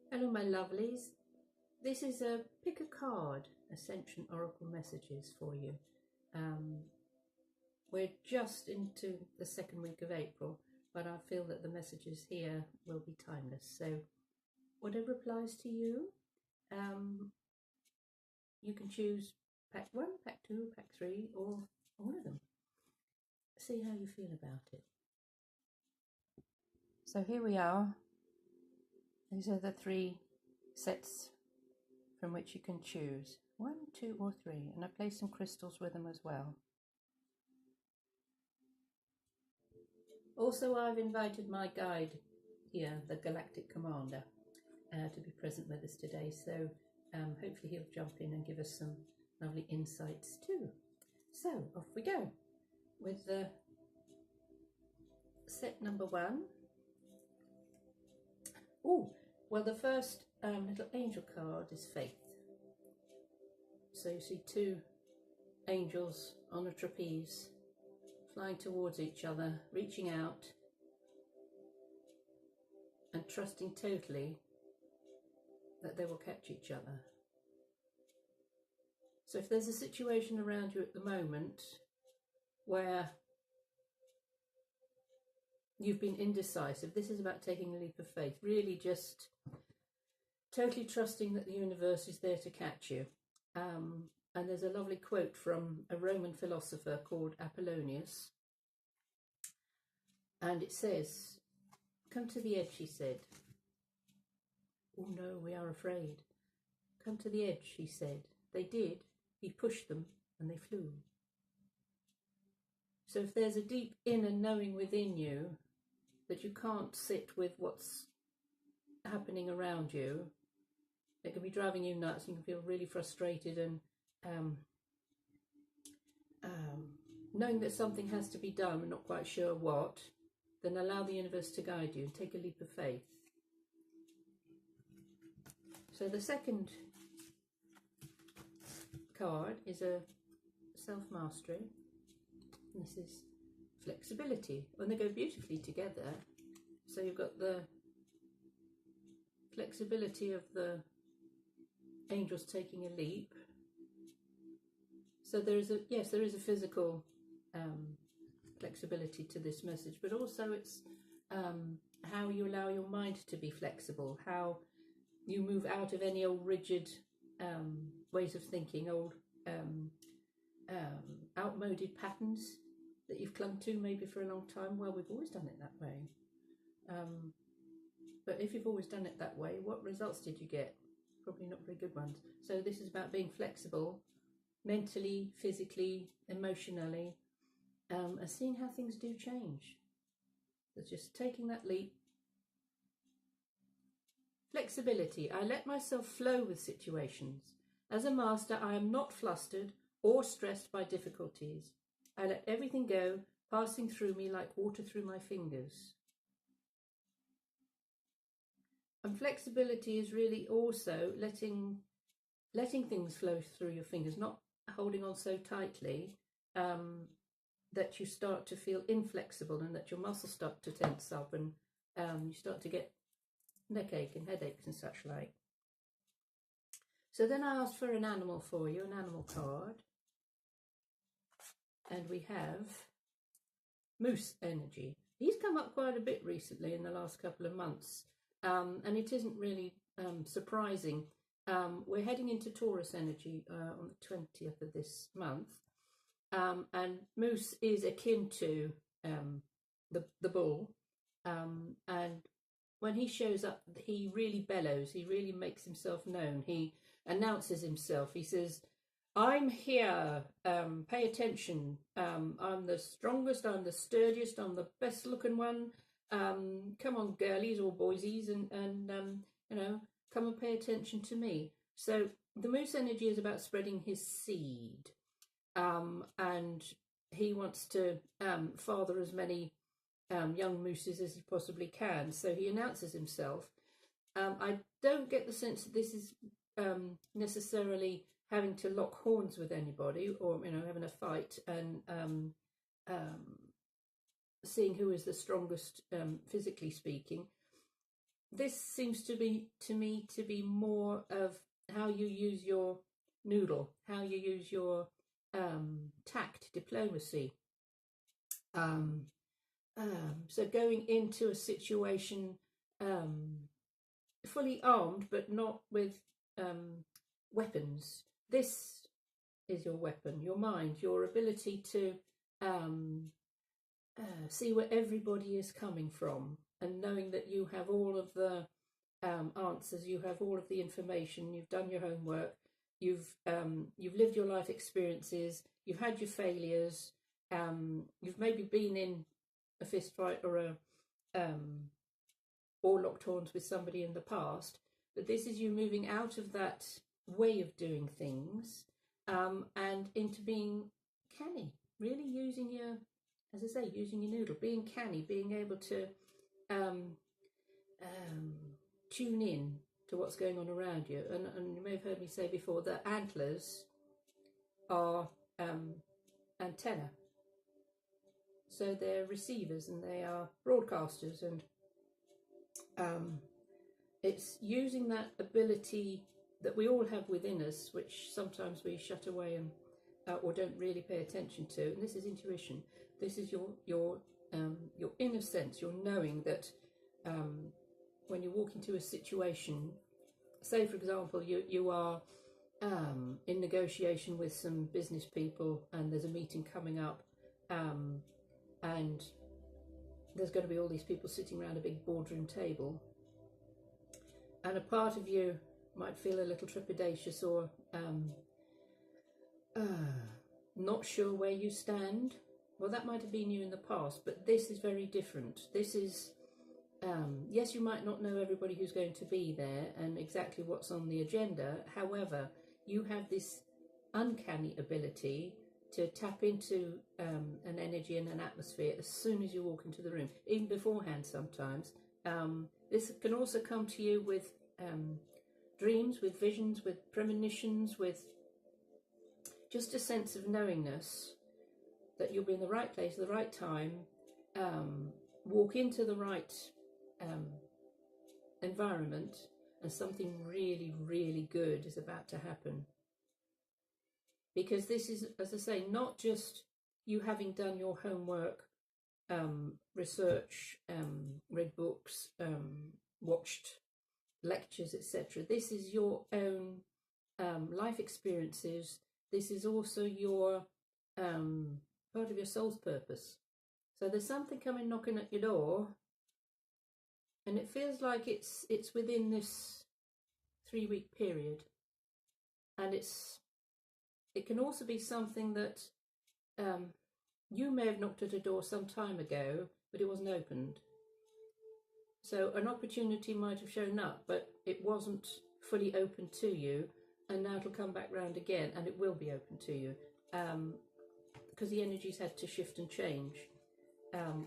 Hello my lovelies, this is a pick a card Ascension Oracle Messages for you. We're just into the second week of April, but I feel that the messages here will be timeless, so whatever applies to you, you can choose pack 1, pack 2, pack 3 or all of them. See how you feel about it. So here we are. These are the 3 sets from which you can choose 1, 2 or 3, and I place some crystals with them as well. Also, I've invited my guide here, the Galactic Commander, to be present with us today, so hopefully he'll jump in and give us some lovely insights too. So off we go with the set number 1. Oh, well, the first little angel card is Faith. So you see 2 angels on a trapeze flying towards each other, reaching out and trusting totally that they will catch each other. So if there's a situation around you at the moment where you've been indecisive, this is about taking a leap of faith, really just totally trusting that the universe is there to catch you. And there's a lovely quote from a Roman philosopher called Apollonius, and it says, "Come to the edge," he said. "Oh no, we are afraid." "Come to the edge," he said. They did. He pushed them and they flew. So if there's a deep inner knowing within you that you can't sit with what's happening around you, it can be driving you nuts. You can feel really frustrated and knowing that something has to be done and not quite sure what, then allow the universe to guide you and take a leap of faith. So the second card is a self-mastery. This is flexibility, and they go beautifully together. So you've got the flexibility of the angels taking a leap. So there is a physical flexibility to this message, but also it's how you allow your mind to be flexible, how you move out of any old rigid ways of thinking, old outmoded patterns that you've clung to maybe for a long time. Well, we've always done it that way. But if you've always done it that way, what results did you get? Probably not very good ones. So this is about being flexible, mentally, physically, emotionally, and seeing how things do change. So just taking that leap. Flexibility. I let myself flow with situations. As a master, I am not flustered or stressed by difficulties. I let everything go, passing through me like water through my fingers. And flexibility is really also letting things flow through your fingers, not holding on so tightly that you start to feel inflexible and that your muscles start to tense up and you start to get neck ache and headaches and such like. So then I asked for an animal for you, an animal card. And we have Moose Energy. He's come up quite a bit recently in the last couple of months. And it isn't really surprising. We're heading into Taurus energy on the 20th of this month. And Moose is akin to the bull. And when he shows up, he really bellows. He really makes himself known. He announces himself. He says, "I'm here, pay attention, I'm the strongest, I'm the sturdiest, I'm the best looking one, come on girlies or boysies and come and pay attention to me." So the Moose energy is about spreading his seed, and he wants to father as many young mooses as he possibly can, so he announces himself. I don't get the sense that this is necessarily having to lock horns with anybody or having a fight and seeing who is the strongest physically speaking. this seems to be, to me, to be more of how you use your noodle, how you use your tact, diplomacy. So going into a situation fully armed, but not with weapons. This is your weapon, your mind, your ability to see where everybody is coming from, and knowing that you have all of the answers, you have all of the information, you've done your homework, you've lived your life experiences, you've had your failures, you've maybe been in a fist fight or or locked horns with somebody in the past, but this is you moving out of that way of doing things and into being canny, really using your, as I say, using your noodle, being canny, being able to tune in to what's going on around you. And you may have heard me say before that antlers are antenna. So they're receivers and they are broadcasters, and it's using that ability that we all have within us, which sometimes we shut away and or don't really pay attention to. And this is intuition. This is your inner sense, your knowing that when you walk into a situation, say for example you are in negotiation with some business people and there's a meeting coming up, and there's going to be all these people sitting around a big boardroom table, and a part of you might feel a little trepidatious or not sure where you stand. Well, that might have been you in the past, but this is very different. This is, yes, you might not know everybody who's going to be there and exactly what's on the agenda. However, you have this uncanny ability to tap into an energy and an atmosphere as soon as you walk into the room, even beforehand sometimes. This can also come to you with dreams, with visions, with premonitions, with just a sense of knowingness that you'll be in the right place at the right time, walk into the right environment, and something really, really good is about to happen. Because this is, as I say, not just you having done your homework, research, read books, watched lectures, etc. This is your own life experiences. This is also your part of your soul's purpose. So there's something coming knocking at your door, and it feels like it's within this 3-week period, and it can also be something that you may have knocked at a door some time ago, but it wasn't opened. So an opportunity might have shown up, but it wasn't fully open to you, and now it'll come back round again, and it will be open to you, because the energies had to shift and change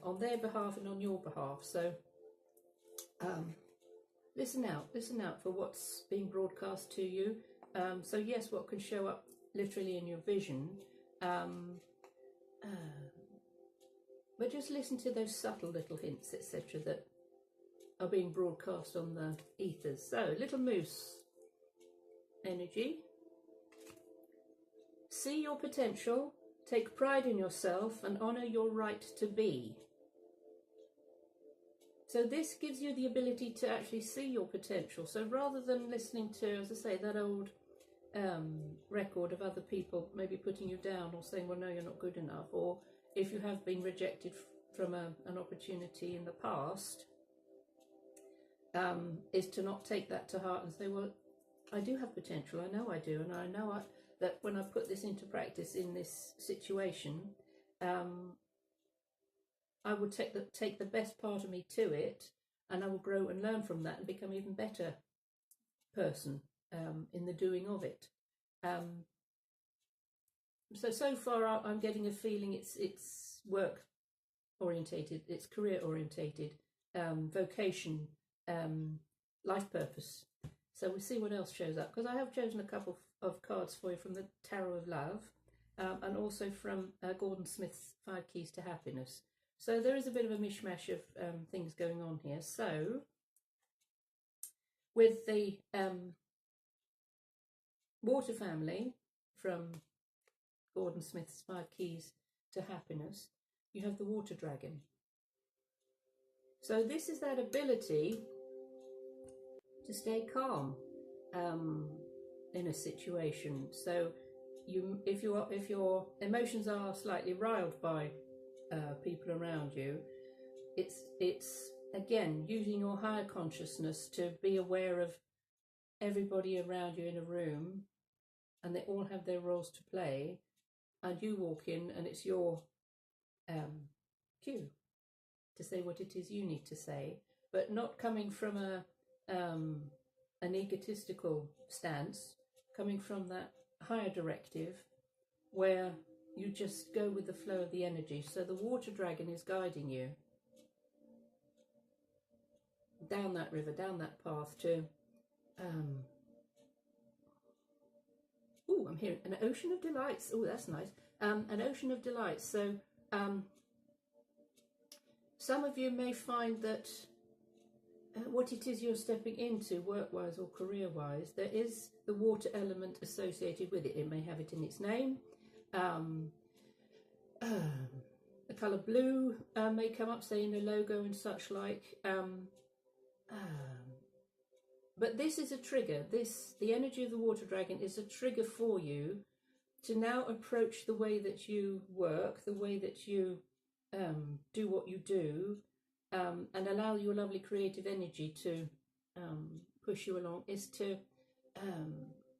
on their behalf and on your behalf. So listen out for what's being broadcast to you. So yes, what can show up literally in your vision, but just listen to those subtle little hints, etc., that are being broadcast on the ethers. So, little moose energy. See your potential, take pride in yourself, and honour your right to be. So this gives you the ability to actually see your potential. So rather than listening to, as I say, that old record of other people maybe putting you down or saying, well, no, you're not good enough, or if you have been rejected from an opportunity in the past, is to not take that to heart and say, well, I do have potential, I know I do, and I know that when I put this into practice in this situation, I will take the best part of me to it, and I will grow and learn from that and become an even better person in the doing of it. So far I'm getting a feeling it's work orientated, it's career orientated, vocation, life purpose. So we'll see what else shows up, because I have chosen a couple of cards for you from the Tarot of Love, and also from Gordon Smith's 5 Keys to Happiness. So there is a bit of a mishmash of things going on here. So with the water family, from Gordon Smith's 5 Keys to Happiness, you have the water dragon. So this is that ability to stay calm in a situation. So if your emotions are slightly riled by people around you, it's again using your higher consciousness to be aware of everybody around you in a room, and they all have their roles to play, and you walk in and it's your cue to say what it is you need to say, but not coming from an egotistical stance, coming from that higher directive where you just go with the flow of the energy. So the water dragon is guiding you down that river, down that path to I'm hearing an ocean of delights. Oh, that's nice. An ocean of delights. So some of you may find that what it is you're stepping into, work-wise or career-wise, there is the water element associated with it. It may have it in its name. The colour blue may come up, say, in the logo and such like. But this is a trigger. The energy of the water dragon is a trigger for you to now approach the way that you work, the way that you do what you do, and allow your lovely creative energy to push you along, is to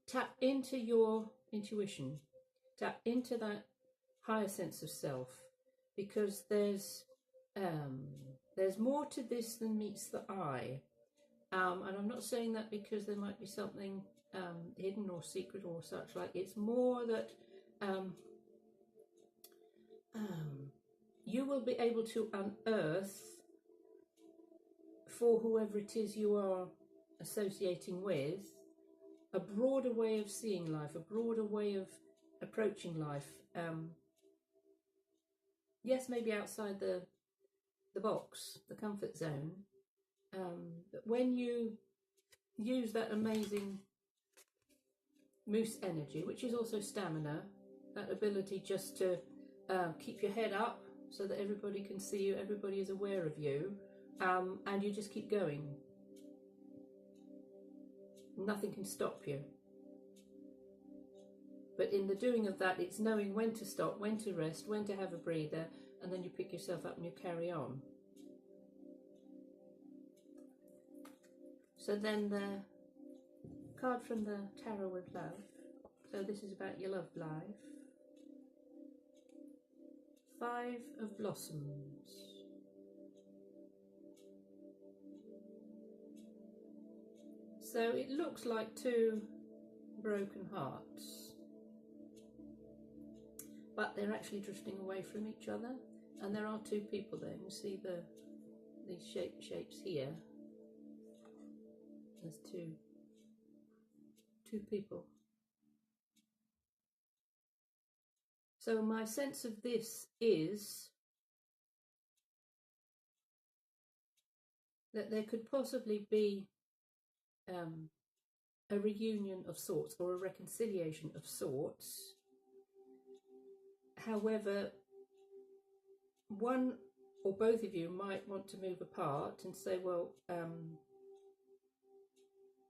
tap into your intuition, tap into that higher sense of self, because there's more to this than meets the eye. And I'm not saying that because there might be something hidden or secret or such like. It's more that you will be able to unearth, for whoever it is you are associating with, a broader way of seeing life, a broader way of approaching life. Yes, maybe outside the box, the comfort zone. But when you use that amazing moose energy, which is also stamina, that ability just to keep your head up so that everybody can see you, everybody is aware of you, and you just keep going. Nothing can stop you. But in the doing of that, it's knowing when to stop, when to rest, when to have a breather, and then you pick yourself up and you carry on. So then the card from the Tarot with Love. So this is about your love life. 5 of Blossoms. So it looks like 2 broken hearts, but they're actually drifting away from each other, and there are 2 people there. You see these shapes here. There's two people. So my sense of this is that there could possibly be a reunion of sorts, or a reconciliation of sorts. However, one or both of you might want to move apart and say, well,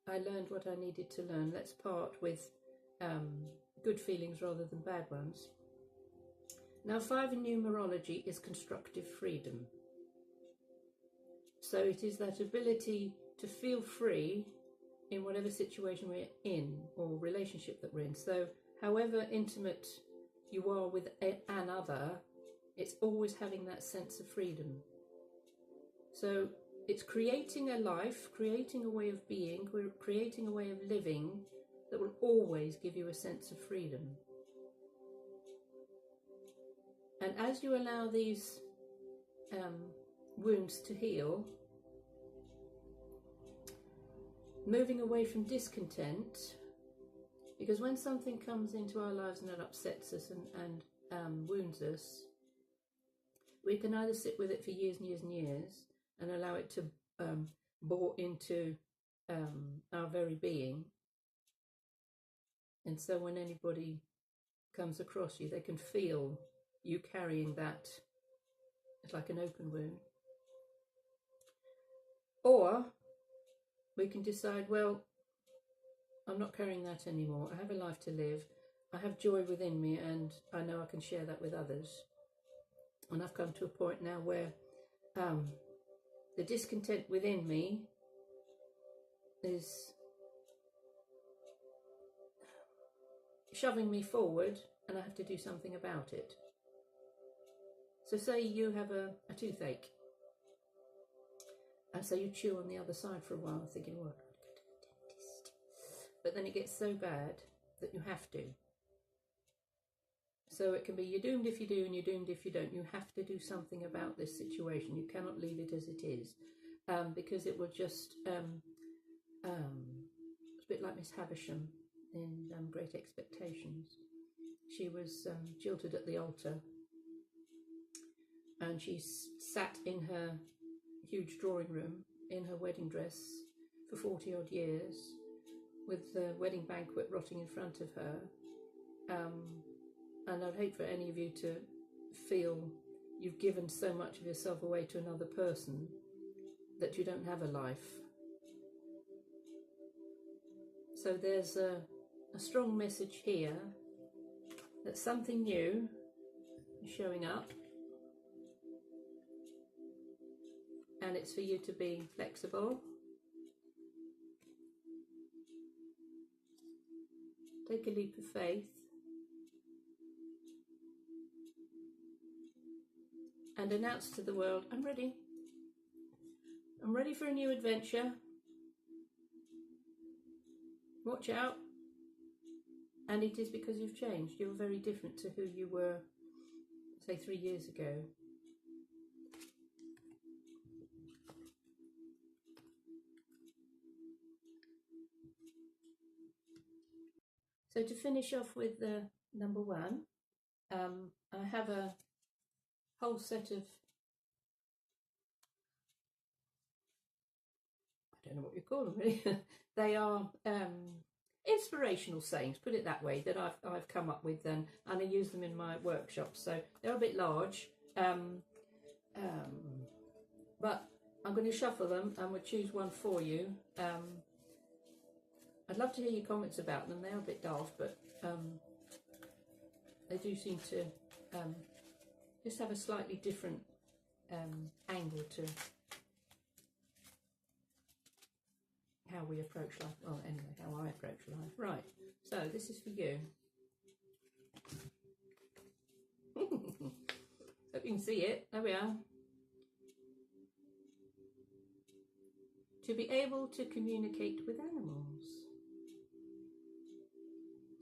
I learned what I needed to learn. Let's part with good feelings rather than bad ones. Now, 5 in numerology is constructive freedom. So it is that ability to feel free in whatever situation we're in, or relationship that we're in. So however intimate you are with another, it's always having that sense of freedom. So it's creating a life, creating a way of being, creating a way of living that will always give you a sense of freedom. And as you allow these wounds to heal, moving away from discontent, because when something comes into our lives and it upsets us and wounds us, we can either sit with it for years and years and years and allow it to bore into our very being. And so when anybody comes across you, they can feel you carrying that. It's like an open wound. Or we can decide, well, I'm not carrying that anymore. I have a life to live. I have joy within me, and I know I can share that with others. And I've come to a point now where the discontent within me is shoving me forward, and I have to do something about it. So say you have a toothache, and so you chew on the other side for a while thinking, well, I've got to go to the dentist. But then it gets so bad that you have to. So it can be you're doomed if you do and you're doomed if you don't. You have to do something about this situation. You cannot leave it as it is, because it will just, it's a bit like Miss Havisham in Great Expectations. She was jilted at the altar, and she sat in her huge drawing room in her wedding dress for 40 odd years, with the wedding banquet rotting in front of her. And I'd hate for any of you to feel you've given so much of yourself away to another person that you don't have a life. So there's a strong message here that something new is showing up, and it's for you to be flexible. Take a leap of faith. And announce to the world, I'm ready. I'm ready for a new adventure. Watch out. And it is because you've changed. You're very different to who you were, say, 3 years ago. So to finish off with number 1, I have a whole set of, I don't know what you call them really. They are inspirational sayings, put it that way, that I've come up with, and I use them in my workshops. So they're a bit large, but I'm going to shuffle them and we'll choose one for you. I'd love to hear your comments about them. They're a bit daft, but they do seem to just have a slightly different angle to how we approach life. Well, anyway, how I approach life. Right, so this is for you. Hope you can see it. There we are. To be able to communicate with animals.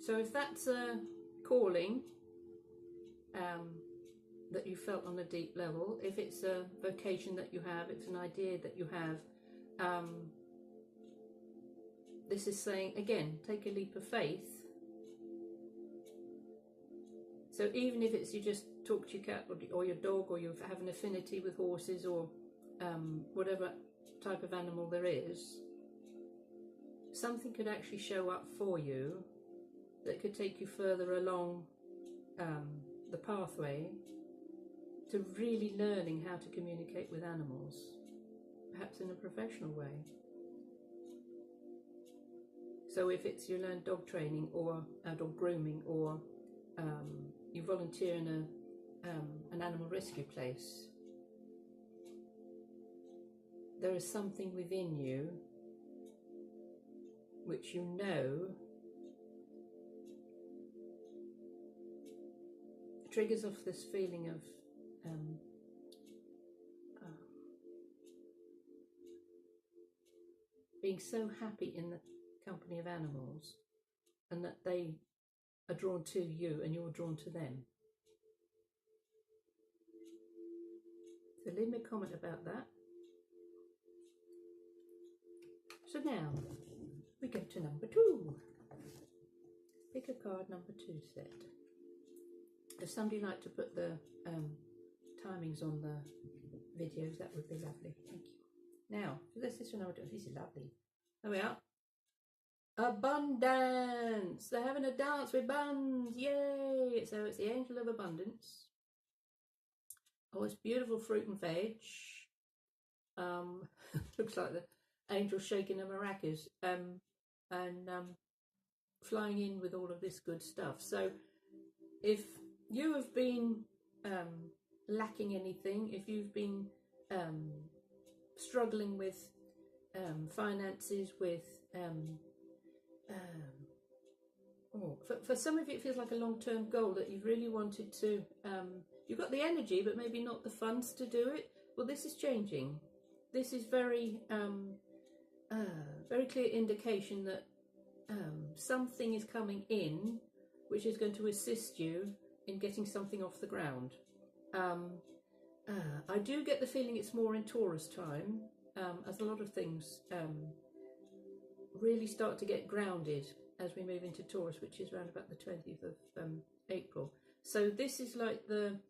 So if that's a calling that you felt on a deep level, if it's a vocation that you have, it's an idea that you have, this is saying, again, take a leap of faith. So even if it's you just talk to your cat or your dog, or you have an affinity with horses, or whatever type of animal there is, something could actually show up for you that could take you further along the pathway to really learning how to communicate with animals, perhaps in a professional way. So if it's you learn dog training or dog grooming, or you volunteer in an animal rescue place, there is something within you which you know triggers off this feeling of being so happy in the company of animals, and that they are drawn to you and you're drawn to them. So leave me a comment about that. So now we go to number 2. Pick a card, number 2 set. If somebody like to put the timings on the videos, that would be lovely. Thank you. Now, this is what I would do. This is lovely. There we are. Abundance. They're having a dance with buns. Yay! So it's the angel of abundance. Oh, it's beautiful fruit and veg. Looks like the angel shaking a maracas. And flying in with all of this good stuff. So if you have been lacking anything, if you've been struggling with finances, with for some of you it feels like a long-term goal that you've really wanted to, you've got the energy but maybe not the funds to do it. Well, this is changing. This is very very clear indication that something is coming in which is going to assist you in getting something off the ground. I do get the feeling it's more in Taurus time, as a lot of things really start to get grounded as we move into Taurus, which is around about the 20th of April. So this is like the,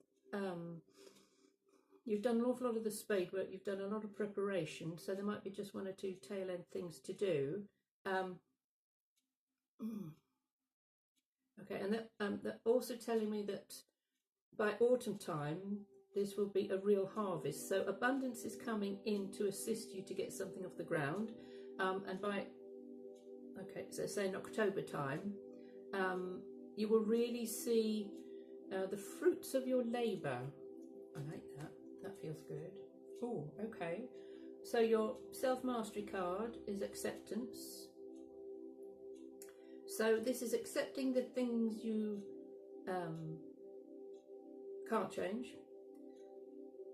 you've done an awful lot of the spade work, you've done a lot of preparation, so there might be just one or two tail end things to do. Okay, and they're also telling me that by autumn time, this will be a real harvest. So abundance is coming in to assist you to get something off the ground. And by, okay, so say in October time, you will really see the fruits of your labour. I like that. That feels good. Oh, okay. So your self-mastery card is acceptance. So this is accepting the things you can't change,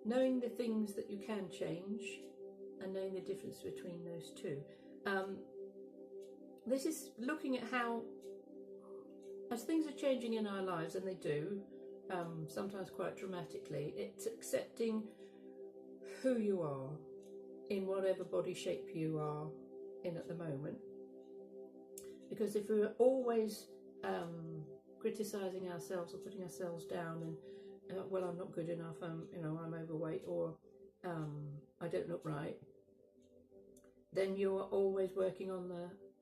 knowing the things that you can change, and knowing the difference between those two. This is looking at how, as things are changing in our lives, and they do, sometimes quite dramatically, it's accepting who you are in whatever body shape you are in at the moment. Because if we're always criticising ourselves or putting ourselves down and well, I'm not good enough, you know, I'm overweight, or I don't look right, then you're always working on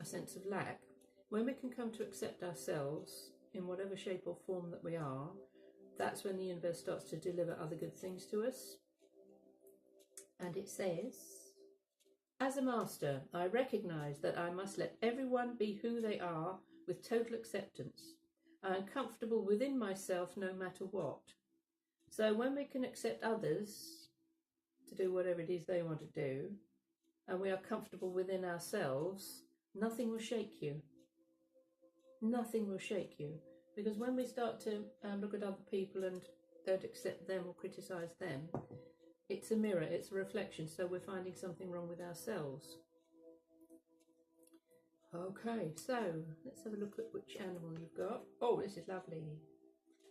a sense of lack. When we can come to accept ourselves in whatever shape or form that we are, that's when the universe starts to deliver other good things to us. And it says, as a master, I recognise that I must let everyone be who they are with total acceptance. I am comfortable within myself no matter what. So when we can accept others to do whatever it is they want to do, and we are comfortable within ourselves, nothing will shake you. Nothing will shake you. Because when we start to look at other people and don't accept them or criticise them, it's a mirror, it's a reflection, so we're finding something wrong with ourselves. Okay, so let's have a look at which animal you've got. Oh, this is lovely.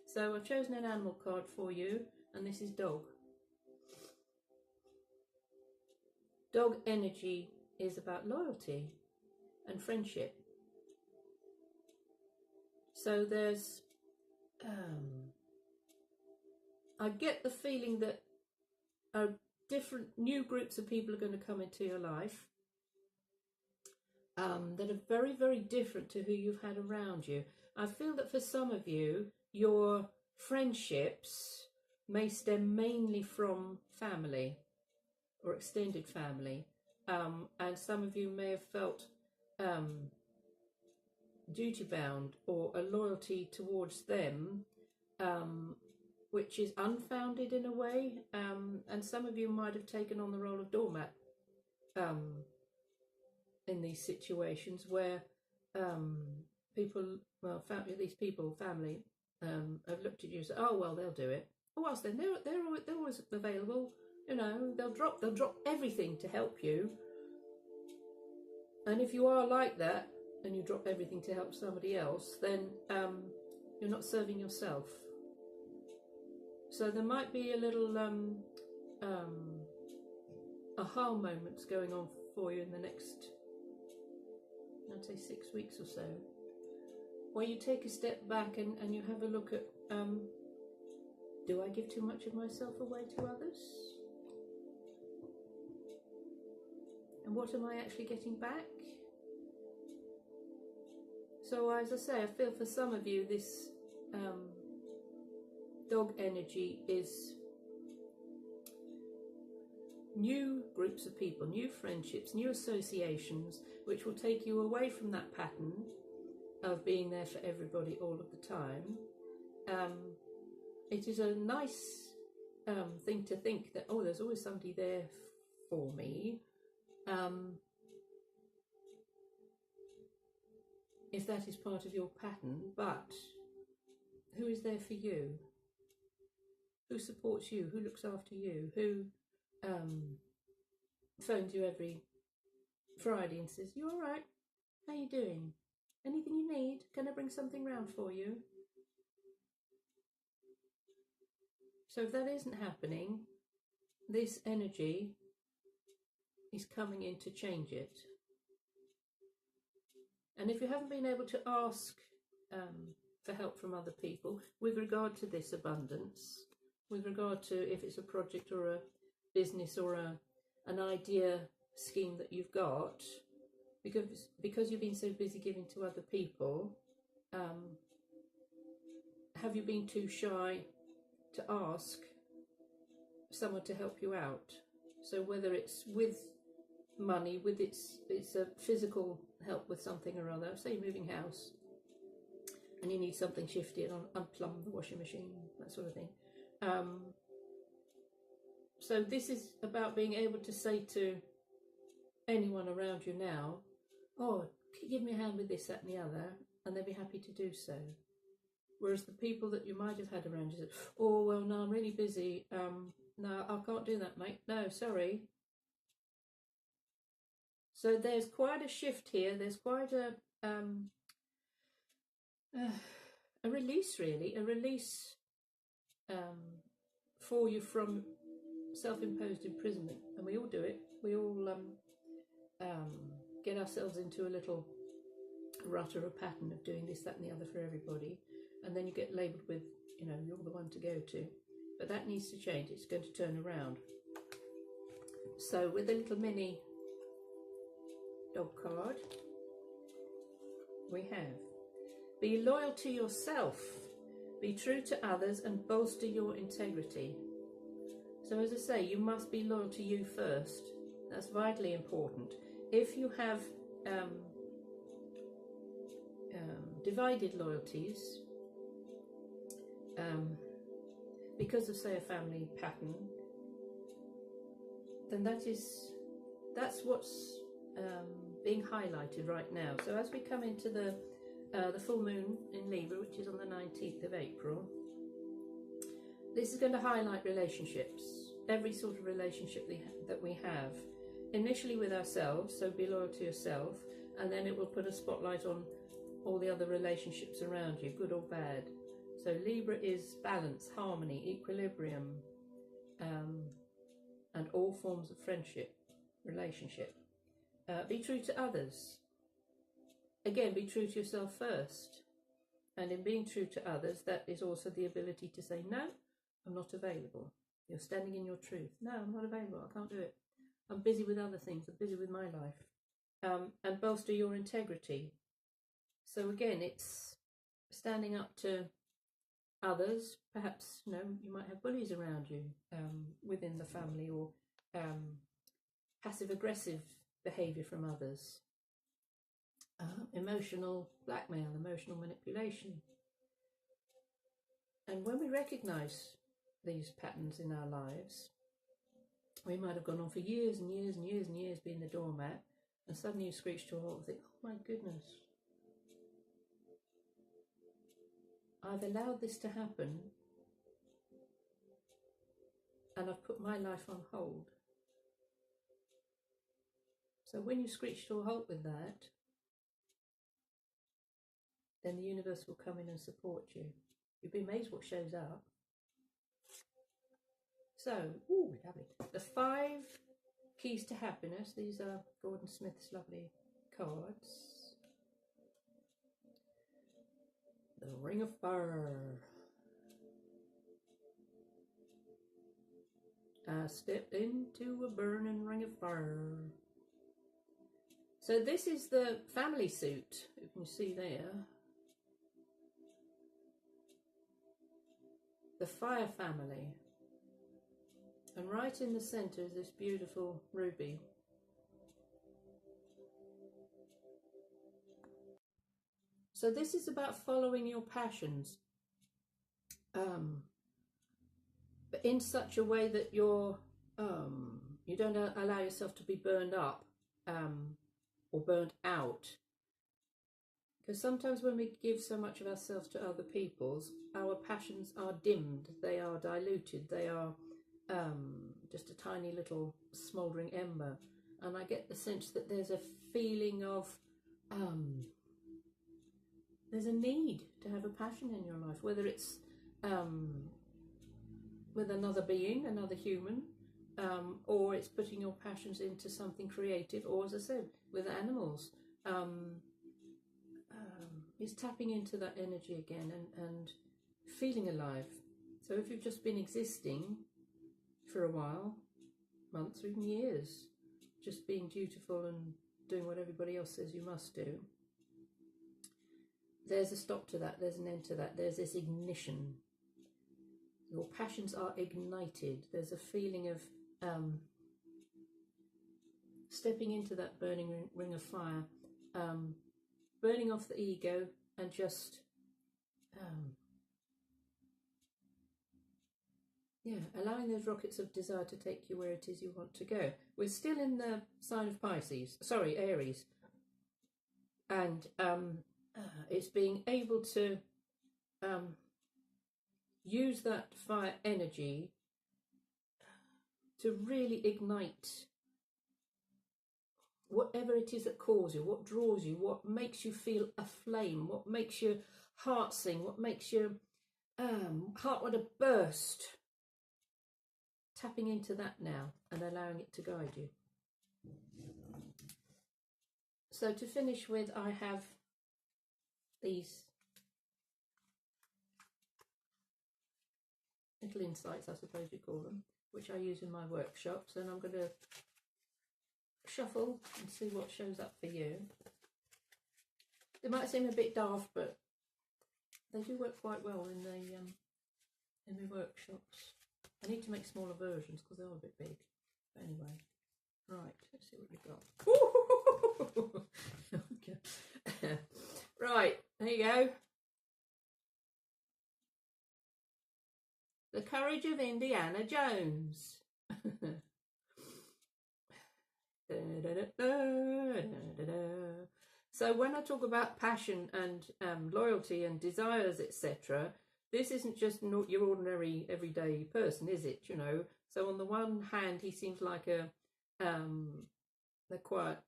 So I've chosen an animal card for you, and this is dog. Dog energy is about loyalty and friendship. So there's, I get the feeling that different new groups of people are going to come into your life that are very, very different to who you've had around you. I feel that for some of you, your friendships may stem mainly from family or extended family, and some of you may have felt duty bound or a loyalty towards them, which is unfounded in a way, and some of you might have taken on the role of doormat in these situations where people, well, family have looked at you and said, oh, well, they'll do it. Oh, else then they're always available, you know, they'll drop everything to help you. And if you are like that and you drop everything to help somebody else, then you're not serving yourself. So there might be a little aha moments going on for you in the next, I'd say 6 weeks or so, where you take a step back and you have a look at, do I give too much of myself away to others? And what am I actually getting back? So as I say, I feel for some of you this dog energy is new groups of people, new friendships, new associations, which will take you away from that pattern of being there for everybody all of the time. It is a nice thing to think that, oh, there's always somebody there for me. If that is part of your pattern, but who is there for you? Who supports you? Who looks after you? Who phones you every Friday and says, "You all right? How you doing? Anything you need? Can I bring something round for you?" So if that isn't happening, this energy is coming in to change it. And if you haven't been able to ask for help from other people with regard to this abundance, with regard to if it's a project or a business or an idea scheme that you've got, because you've been so busy giving to other people, have you been too shy to ask someone to help you out? So whether it's with money, with it's a physical help with something or other, say you're moving house and you need something shifted, unplumb the washing machine, that sort of thing. So this is about being able to say to anyone around you now, "Oh, give me a hand with this, that and the other," and they'll be happy to do so. Whereas the people that you might have had around you said, "Oh, well, no, I'm really busy. No, I can't do that, mate. No, sorry." So there's quite a shift here. There's quite a release, really, a release for you from self-imposed imprisonment. And we all do it. We all get ourselves into a little rut or a pattern of doing this, that and the other for everybody. And then you get labelled with, you're the one to go to. But that needs to change. It's going to turn around. So with a little mini dog card, we have: be loyal to yourself, be true to others, and bolster your integrity. So as I say, you must be loyal to you first. That's vitally important. If you have divided loyalties, because of, say, a family pattern, then that's what's being highlighted right now. So as we come into the full moon in Libra, which is on the 19th of April, this is going to highlight relationships, every sort of relationship that we have, initially with ourselves, so be loyal to yourself, and then it will put a spotlight on all the other relationships around you, good or bad. So Libra is balance, harmony, equilibrium, and all forms of friendship, relationship. Be true to others. Again, be true to yourself first. And in being true to others, that is also the ability to say, "No, I'm not available." You're standing in your truth. "No, I'm not available. I can't do it. I'm busy with other things. I'm busy with my life." And bolster your integrity. So again, it's standing up to others. Perhaps, you might have bullies around you within the family, or passive-aggressive behaviour from others. Emotional blackmail, emotional manipulation. And when we recognise these patterns in our lives, we might have gone on for years and years and years and years being the doormat, and suddenly you screech to a halt and think, "Oh my goodness, I've allowed this to happen, and I've put my life on hold." So when you screech to a halt with that, then the universe will come in and support you. You'll be amazed what shows up. So, lovely. The 5 keys to happiness. These are Gordon Smith's lovely cards. The Ring of Fire. I stepped into a burning ring of fire. So this is the family suit, you can see there. The fire family. And right in the centre is this beautiful ruby. So this is about following your passions, but in such a way that you don't allow yourself to be burned up or burnt out. Because sometimes when we give so much of ourselves to other people's, our passions are dimmed, they are diluted, they are just a tiny little smouldering ember. And I get the sense that there's a feeling of there's a need to have a passion in your life, whether it's with another being, another human, or it's putting your passions into something creative, or as I said, with animals. It's tapping into that energy again and feeling alive. So if you've just been existing for a while, months or even years, just being dutiful and doing what everybody else says you must do, there's a stop to that, there's an end to that, there's this ignition. Your passions are ignited. There's a feeling of stepping into that burning ring of fire, burning off the ego and just allowing those rockets of desire to take you where it is you want to go. We're still in the sign of Aries, and it's being able to use that fire energy to really ignite whatever it is that calls you, what draws you, what makes you feel aflame, what makes your heart sing, what makes your heart want to burst. Tapping into that now and allowing it to guide you. So to finish with, I have these little insights, I suppose you call them, which I use in my workshops, and I'm going to shuffle and see what shows up for you. They might seem a bit daft, but they do work quite well in the workshops. I need to make smaller versions because they are a bit big. But anyway, right, let's see what we've got. Okay. Right, there you go. The Courage of Indiana Jones. So when I talk about passion and loyalty and desires, etc., this isn't just your ordinary everyday person, is it? You know. So on the one hand, he seems like a quiet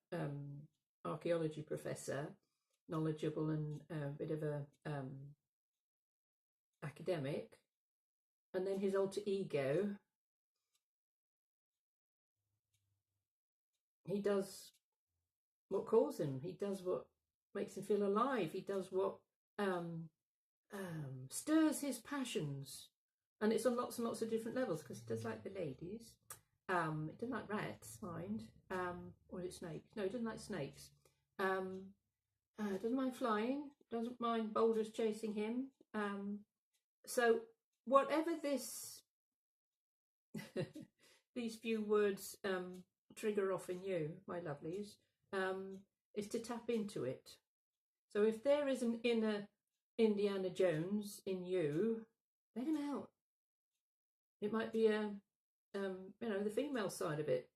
archaeology professor, knowledgeable and a bit of a academic, and then his alter ego. He does what calls him. He does what makes him feel alive. He does what stirs his passions, and it's on lots and lots of different levels, because he does like the ladies. He doesn't like rats, mind. Or is it snakes? No, he doesn't like snakes. Doesn't mind flying. Doesn't mind boulders chasing him. So whatever this these few words trigger off in you, my lovelies, is to tap into it. So if there is an inner Indiana Jones in you, let him out. It might be the female side of it.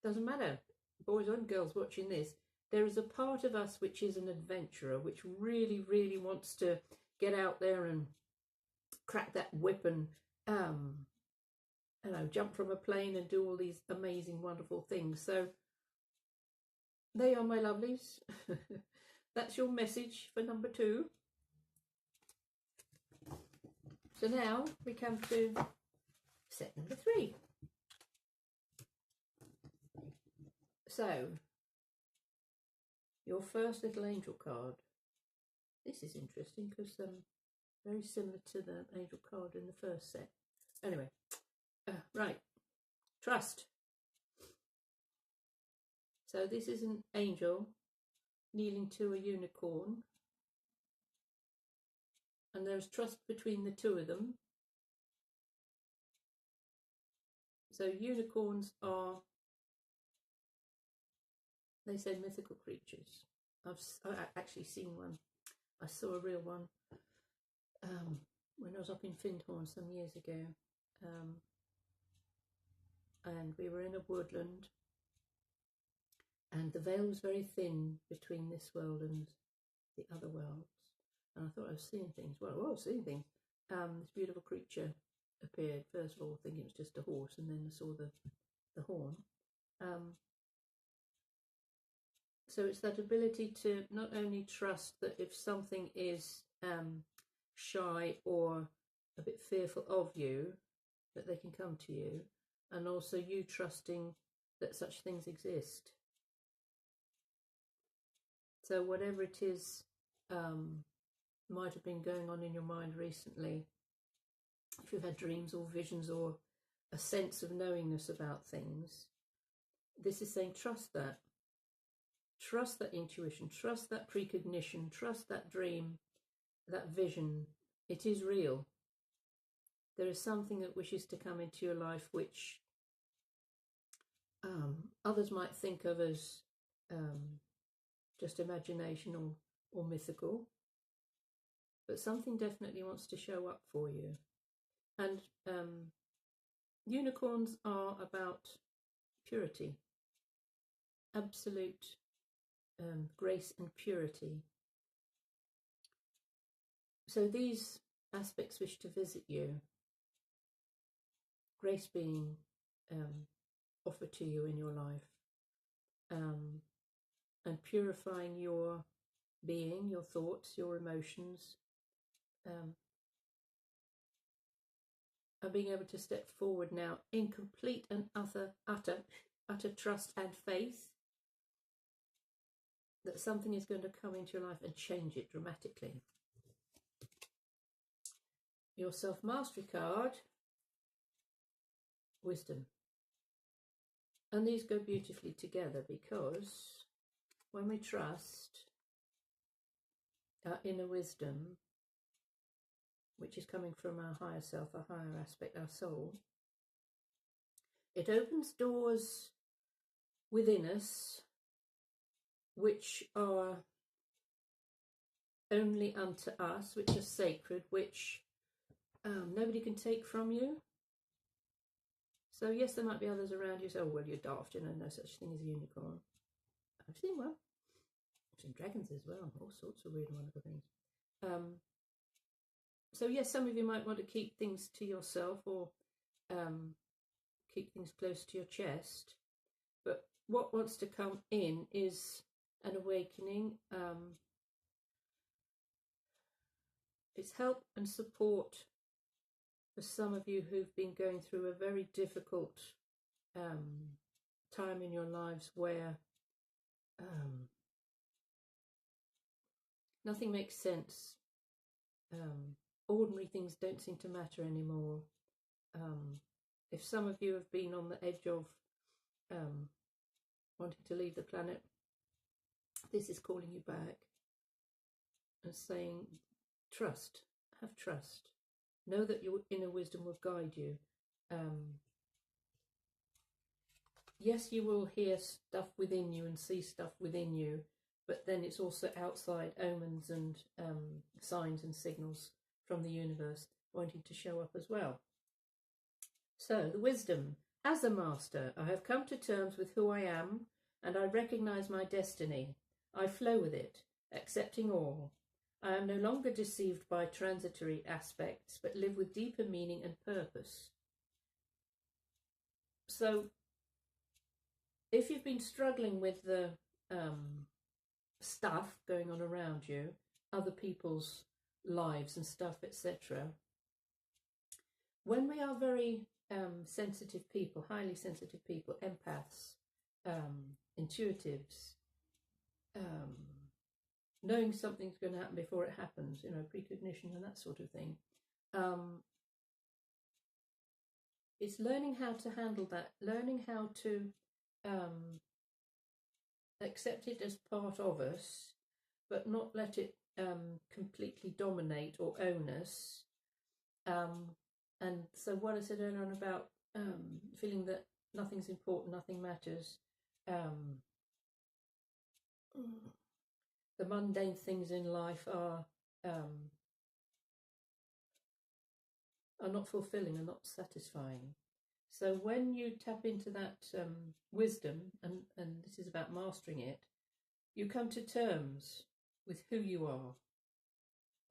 Doesn't matter, boys and girls watching this. There is a part of us which is an adventurer, which really, really wants to get out there and crack that whip and jump from a plane and do all these amazing, wonderful things. So there you are, my lovelies. That's your message for number 2. So now we come to set number 3. So your first little angel card. This is interesting because very similar to the angel card in the first set. Anyway, right, trust. So this is an angel kneeling to a unicorn, and there's trust between the two of them. So unicorns are, they say, mythical creatures. I've actually seen one. I saw a real one when I was up in Findhorn some years ago, and we were in a woodland, and the veil was very thin between this world and the other worlds, and I thought I was seeing things. Well, I was seeing things. This beautiful creature appeared, first of all thinking it was just a horse, and then I saw the horn. So it's that ability to not only trust that if something is shy or a bit fearful of you, that they can come to you, and also you trusting that such things exist. So whatever it is might have been going on in your mind recently, if you've had dreams or visions or a sense of knowingness about things, this is saying trust that. Trust that intuition, trust that precognition, trust that dream, that vision. It is real. There is something that wishes to come into your life which others might think of as just imagination or mythical, but something definitely wants to show up for you. And unicorns are about purity, absolute grace and purity. So these aspects wish to visit you, grace being offered to you in your life, and purifying your being, your thoughts, your emotions, and being able to step forward now in complete and utter trust and faith that something is going to come into your life and change it dramatically. Your self-mastery card, wisdom. And these go beautifully together, because when we trust our inner wisdom, which is coming from our higher self, our higher aspect, our soul, it opens doors within us which are only unto us, which are sacred, which nobody can take from you. So yes, there might be others around you say, oh, well, you're daft, you know, no such thing as a unicorn. I've seen one. I've seen dragons as well, all sorts of weird and wonderful things. So yes, some of you might want to keep things to yourself, or keep things close to your chest. But what wants to come in is an awakening. It's help and support for some of you who've been going through a very difficult time in your lives, where nothing makes sense. Ordinary things don't seem to matter anymore. If some of you have been on the edge of wanting to leave the planet, this is calling you back and saying, trust, have trust. Know that your inner wisdom will guide you. Yes, you will hear stuff within you and see stuff within you, but then it's also outside omens and signs and signals from the universe wanting to show up as well. So, the wisdom. As a master, I have come to terms with who I am, and I recognize my destiny. I flow with it, accepting all. I am no longer deceived by transitory aspects, but live with deeper meaning and purpose. So, if you've been struggling with the stuff going on around you, other people's lives and stuff, etc., when we are very sensitive people, highly sensitive people, empaths, intuitives, knowing something's going to happen before it happens, you know, precognition and that sort of thing, it's learning how to handle that, learning how to accept it as part of us, but not let it completely dominate or own us. And so what I said earlier on about feeling that nothing's important, nothing matters, the mundane things in life are not fulfilling and not satisfying. So when you tap into that wisdom, and this is about mastering it, you come to terms with who you are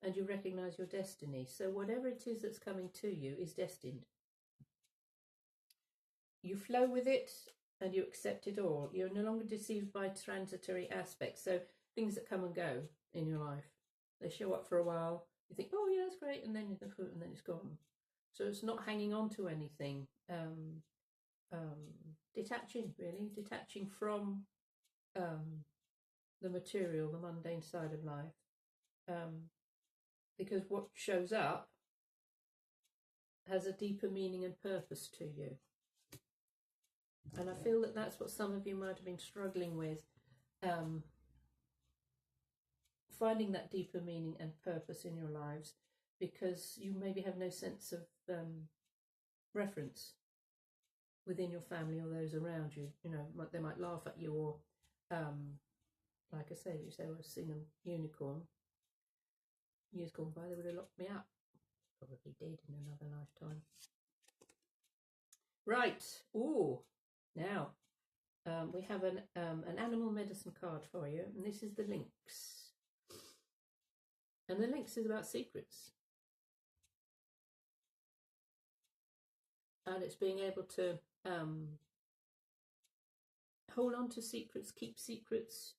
and you recognize your destiny. So whatever it is that's coming to you is destined. You flow with it and you accept it all. You're no longer deceived by transitory aspects. So things that come and go in your life, they show up for a while. You think, oh yeah, that's great, and then it's gone. So it's not hanging on to anything. Detaching from the material, the mundane side of life, because what shows up has a deeper meaning and purpose to you. And I feel that that's what some of you might have been struggling with, finding that deeper meaning and purpose in your lives, because you maybe have no sense of reference within your family or those around you. You know, they might laugh at you, or like I say, you say, I was seeing a unicorn. Years gone by, they would have locked me up. Probably did in another lifetime. Right. Ooh. Now, we have an animal medicine card for you, and this is the Lynx. And the Lynx is about secrets. And it's being able to hold on to secrets, keep secrets.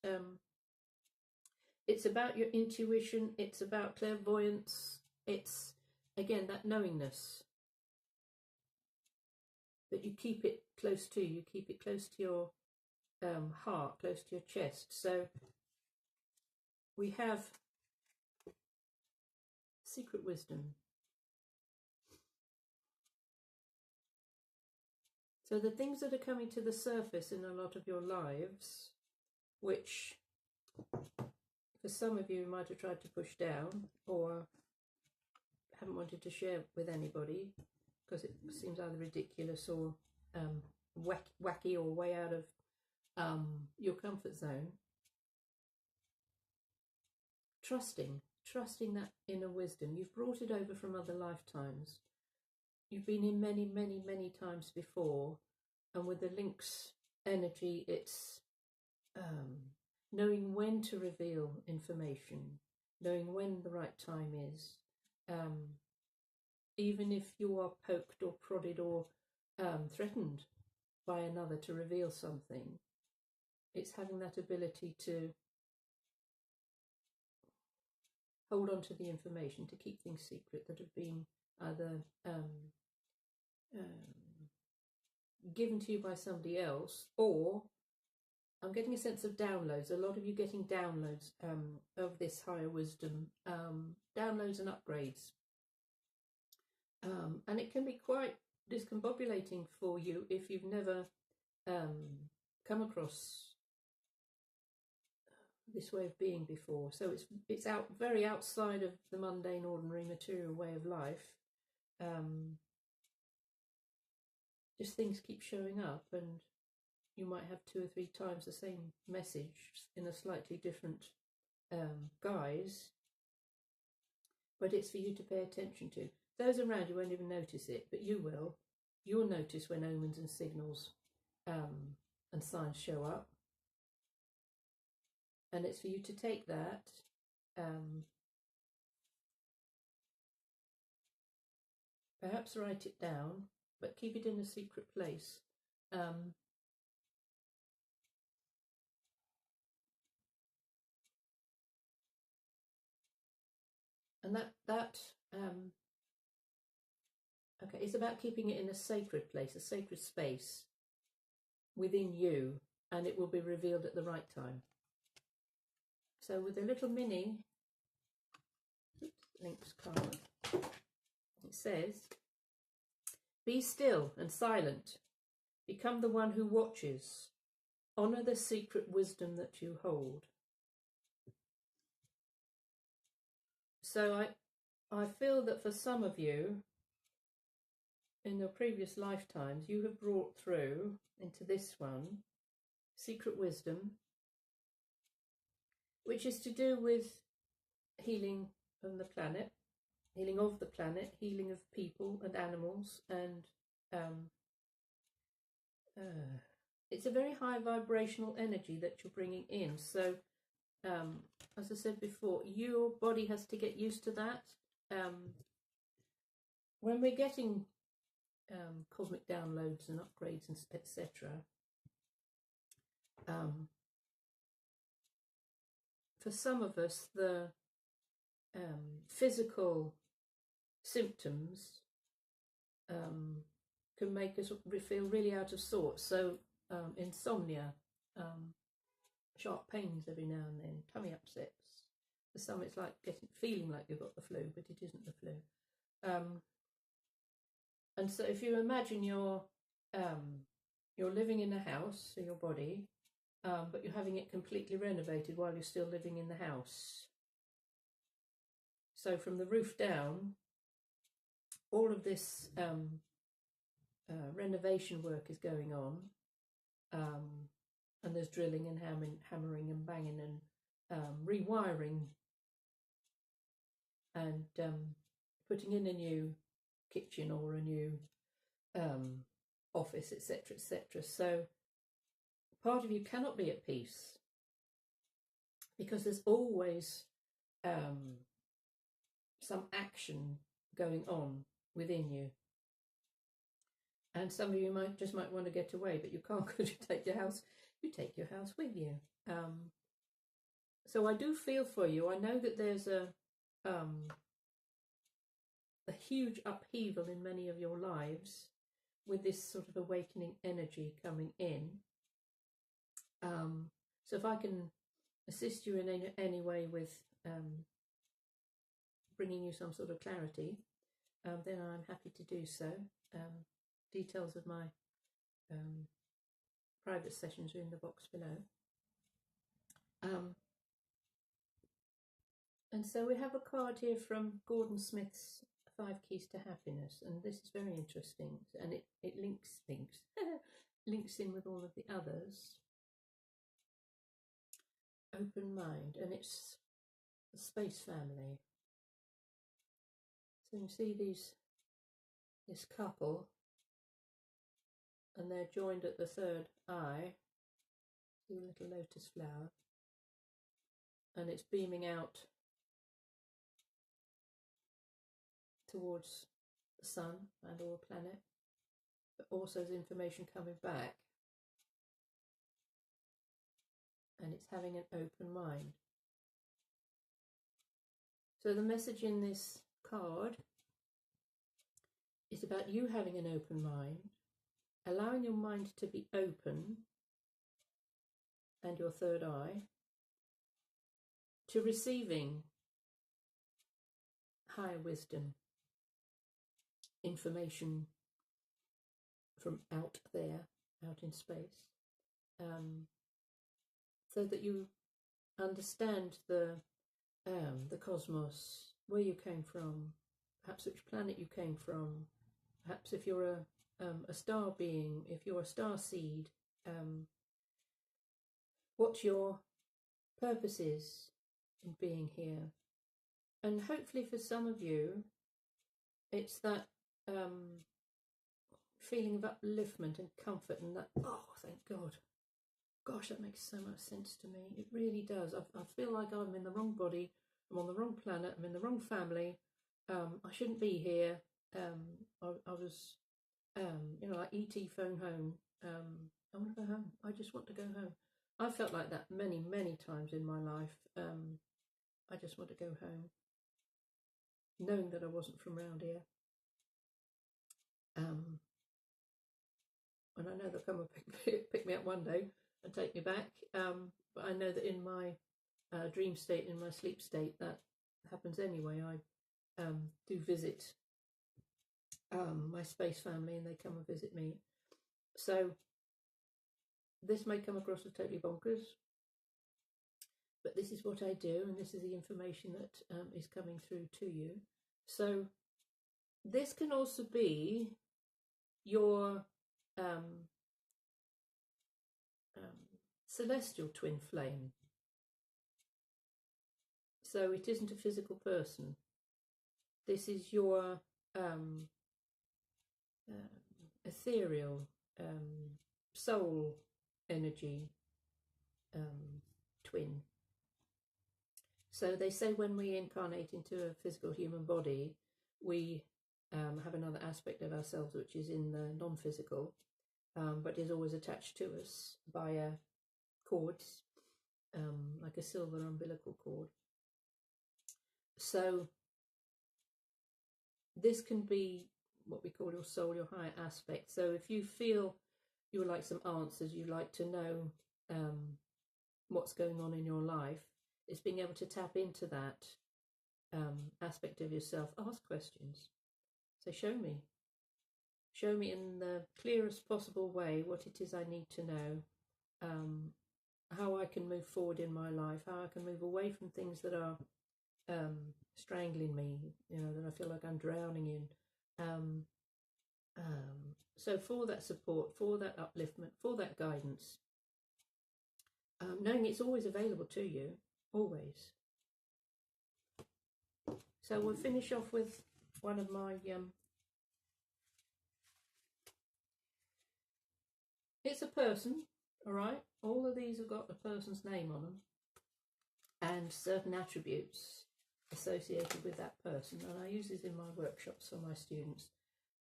It's about your intuition. It's about clairvoyance. It's, again, that knowingness. But you keep it close to you. Keep it close to your heart, close to your chest. So we have secret wisdom. So the things that are coming to the surface in a lot of your lives, which for some of you might have tried to push down or haven't wanted to share with anybody because it seems either ridiculous or wacky or way out of your comfort zone. Trusting that inner wisdom. You've brought it over from other lifetimes. You've been in many, many, many times before, and with the Lynx energy, it's knowing when to reveal information, knowing when the right time is. Even if you are poked or prodded or threatened by another to reveal something, it's having that ability to hold on to the information, to keep things secret that have been either given to you by somebody else, or I'm getting a sense of downloads. A lot of you getting downloads of this higher wisdom, downloads and upgrades. And it can be quite discombobulating for you if you've never come across this way of being before. So it's very outside of the mundane, ordinary, material way of life. Just things keep showing up, and you might have 2 or 3 times the same message in a slightly different guise, but it's for you to pay attention to. Those around you won't even notice it, but you will. You'll notice when omens and signals and signs show up. And it's for you to take that perhaps write it down, but keep it in a secret place. And okay, it's about keeping it in a sacred place, a sacred space within you, and it will be revealed at the right time. So with a little mini Lynx card, it says, be still and silent. Become the one who watches. Honor the secret wisdom that you hold. So I feel that for some of you, in your previous lifetimes, you have brought through into this one secret wisdom, which is to do with healing on the planet, healing of the planet, healing of people and animals, and it's a very high vibrational energy that you're bringing in. So, as I said before, your body has to get used to that. When we're getting cosmic downloads and upgrades and etc., for some of us, the physical symptoms can make us feel really out of sorts. So insomnia, sharp pains every now and then, tummy upsets. For some, it's like feeling like you've got the flu, but it isn't the flu. And so, if you imagine you're living in a house, so your body, but you're having it completely renovated while you're still living in the house. So from the roof down, all of this renovation work is going on, and there's drilling and hammering and banging and rewiring and putting in a new kitchen or a new office, etc., etc. So part of you cannot be at peace because there's always some action going on within you. And some of you might want to get away, but you can't because you take your house with you. So I do feel for you. I know that there's a huge upheaval in many of your lives with this sort of awakening energy coming in. So if I can assist you in any way with bringing you some sort of clarity, then I'm happy to do so. Details of my private sessions are in the box below. And so we have a card here from Gordon Smith's 5 Keys to Happiness, and this is very interesting, and it links links in with all of the others. Open mind, and it's the space family. So you see this couple, and they're joined at the third eye. See a little lotus flower, and it's beaming out towards the sun and or planet, but also there's information coming back, and it's having an open mind. So the message in this card is about you having an open mind, allowing your mind to be open and your third eye to receiving higher wisdom, information from out there, out in space, so that you understand the cosmos, where you came from, perhaps which planet you came from, perhaps if you're a star being, if you're a star seed, what your purpose is in being here. And hopefully for some of you, it's that feeling of upliftment and comfort, and that, oh, thank God. Gosh, that makes so much sense to me. It really does. I feel like I'm in the wrong body. I'm on the wrong planet. I'm in the wrong family. I shouldn't be here. I was, like E.T. phone home. I want to go home. I just want to go home. I felt like that many, many times in my life. I just want to go home, knowing that I wasn't from around here. And I know they'll come and pick me up one day and take me back. But I know that in my dream state, in my sleep state, that happens anyway. I do visit my space family, and they come and visit me. So this may come across as totally bonkers, but this is what I do, and this is the information that is coming through to you. So this can also be your celestial twin flame. So it isn't a physical person. This is your ethereal soul energy twin. So they say when we incarnate into a physical human body, we have another aspect of ourselves which is in the non-physical, but is always attached to us via cords, like a silver umbilical cord. So this can be what we call your soul, your higher aspect. So if you feel you would like some answers, you like to know what's going on in your life, it's being able to tap into that aspect of yourself. Ask questions. So show me in the clearest possible way what it is I need to know, how I can move forward in my life, how I can move away from things that are strangling me, that I feel like I'm drowning in. So for that support, for that upliftment, for that guidance, knowing it's always available to you, always. So we'll finish off with one of my it's a person, all right? All of these have got a person's name on them and certain attributes associated with that person. And I use these in my workshops for my students.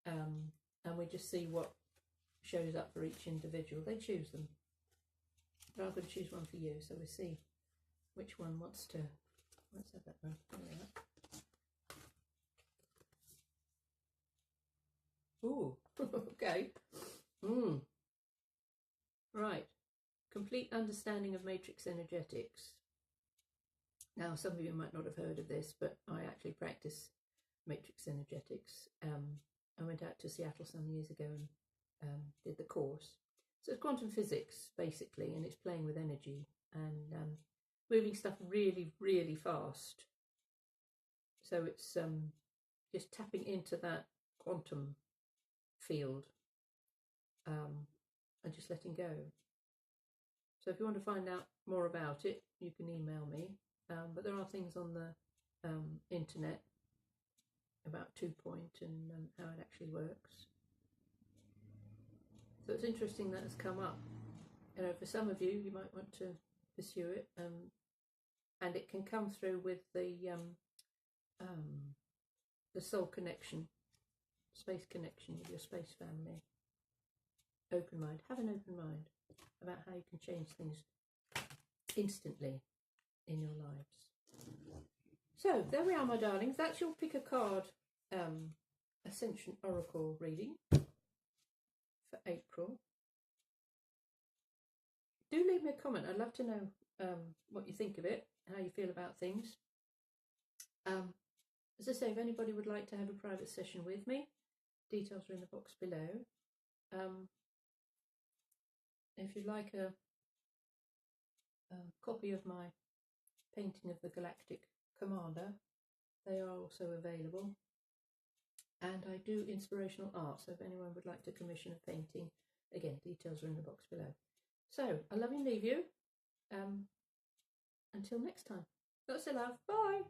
And we just see what shows up for each individual. They choose them. But I'm going to choose one for you. So we'll see which one wants to... Let's have that one. Ooh, okay. Right. Complete understanding of matrix energetics. Now, some of you might not have heard of this, but I actually practice matrix energetics. I went out to Seattle some years ago and did the course. So it's quantum physics, basically, and it's playing with energy and moving stuff really, really fast. So it's just tapping into that quantum field and just letting go. So if you want to find out more about it, you can email me. But there are things on the internet about 2-point and how it actually works. So it's interesting that has come up. For some of you, you might want to pursue it, and it can come through with the soul connection, space connection with your space family. Open mind. Have an open mind about how you can change things instantly in your lives. So there we are, my darlings. That's your pick a card Ascension Oracle reading for April. Do leave me a comment. I'd love to know what you think of it, how you feel about things. As I say, if anybody would like to have a private session with me, details are in the box below. If you'd like a copy of my painting of the Galactic Commander, they are also available. And I do inspirational art, so if anyone would like to commission a painting, again, details are in the box below. So, I love you and leave you. Until next time. Lots of love. Bye.